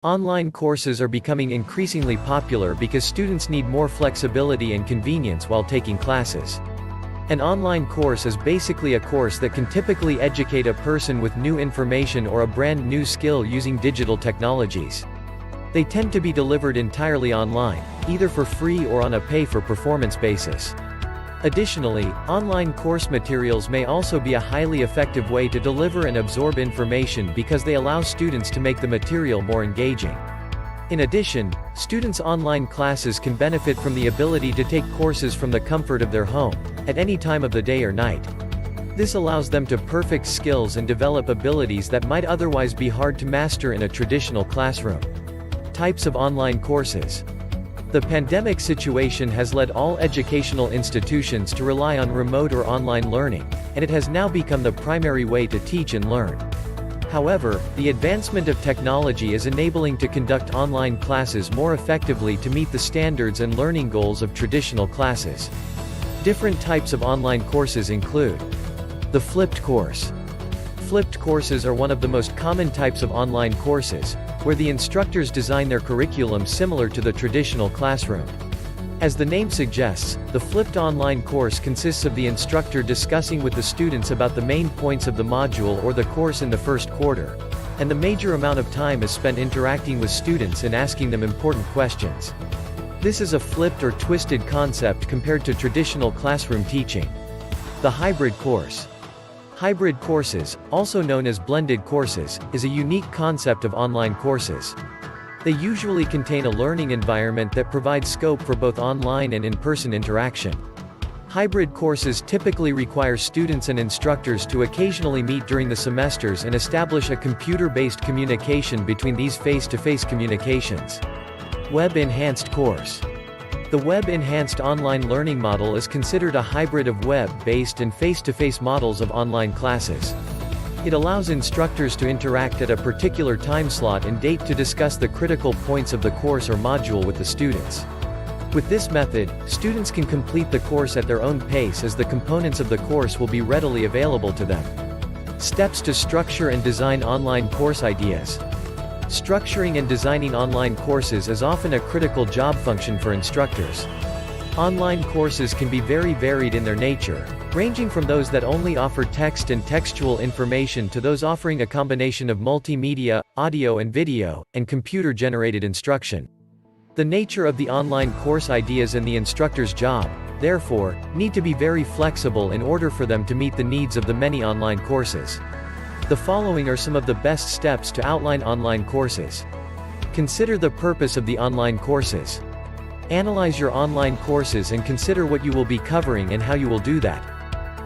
Online courses are becoming increasingly popular because students need more flexibility and convenience while taking classes. An online course is basically a course that can typically educate a person with new information or a brand new skill using digital technologies. They tend to be delivered entirely online, either for free or on a pay-for-performance basis. Additionally, online course materials may also be a highly effective way to deliver and absorb information because they allow students to make the material more engaging. In addition, students' online classes can benefit from the ability to take courses from the comfort of their home, at any time of the day or night. This allows them to perfect skills and develop abilities that might otherwise be hard to master in a traditional classroom. Types of online courses. The pandemic situation has led all educational institutions to rely on remote or online learning, and it has now become the primary way to teach and learn. However, the advancement of technology is enabling to conduct online classes more effectively to meet the standards and learning goals of traditional classes. Different types of online courses include the flipped course. Flipped courses are one of the most common types of online courses, where the instructors design their curriculum similar to the traditional classroom. As the name suggests, the flipped online course consists of the instructor discussing with the students about the main points of the module or the course in the first quarter, and the major amount of time is spent interacting with students and asking them important questions. This is a flipped or twisted concept compared to traditional classroom teaching. The hybrid course. Hybrid courses, also known as blended courses, is a unique concept of online courses. They usually contain a learning environment that provides scope for both online and in-person interaction. Hybrid courses typically require students and instructors to occasionally meet during the semesters and establish a computer-based communication between these face-to-face communications. Web-enhanced course. The web-enhanced online learning model is considered a hybrid of web-based and face-to-face models of online classes. It allows instructors to interact at a particular time slot and date to discuss the critical points of the course or module with the students. With this method, students can complete the course at their own pace as the components of the course will be readily available to them. Steps to structure and design online course ideas. Structuring and designing online courses is often a critical job function for instructors. Online courses can be very varied in their nature, ranging from those that only offer text and textual information to those offering a combination of multimedia, audio and video, and computer-generated instruction. The nature of the online course ideas and the instructor's job, therefore, need to be very flexible in order for them to meet the needs of the many online courses. The following are some of the best steps to outline online courses. Consider the purpose of the online courses. Analyze your online courses and consider what you will be covering and how you will do that.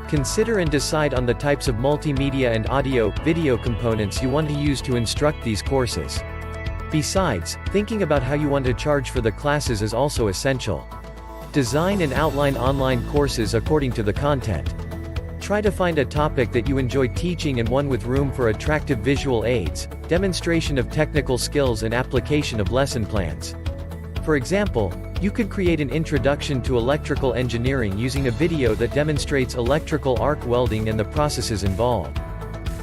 Consider and decide on the types of multimedia and audio-video components you want to use to instruct these courses. Besides, thinking about how you want to charge for the classes is also essential. Design and outline online courses according to the content. Try to find a topic that you enjoy teaching and one with room for attractive visual aids, demonstration of technical skills and application of lesson plans. For example, you could create an introduction to electrical engineering using a video that demonstrates electrical arc welding and the processes involved.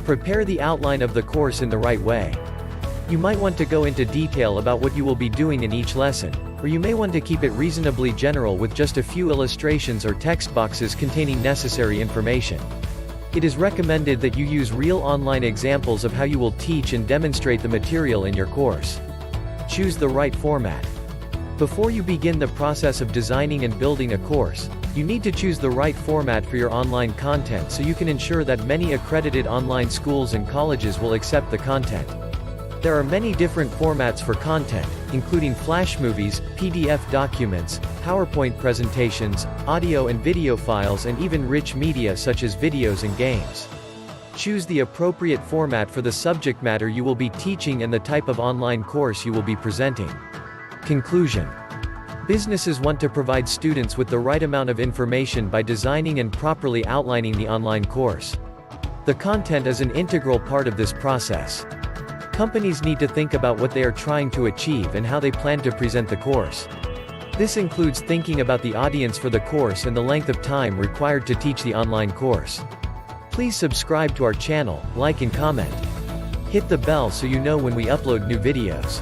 Prepare the outline of the course in the right way. You might want to go into detail about what you will be doing in each lesson, or you may want to keep it reasonably general with just a few illustrations or text boxes containing necessary information. It is recommended that you use real online examples of how you will teach and demonstrate the material in your course. Choose the right format. Before you begin the process of designing and building a course, you need to choose the right format for your online content so you can ensure that many accredited online schools and colleges will accept the content. There are many different formats for content, including flash movies, PDF documents, PowerPoint presentations, audio and video files and even rich media such as videos and games. Choose the appropriate format for the subject matter you will be teaching and the type of online course you will be presenting. Conclusion. Businesses want to provide students with the right amount of information by designing and properly outlining the online course. The content is an integral part of this process. Companies need to think about what they are trying to achieve and how they plan to present the course. This includes thinking about the audience for the course and the length of time required to teach the online course. Please subscribe to our channel, like and comment. Hit the bell so you know when we upload new videos.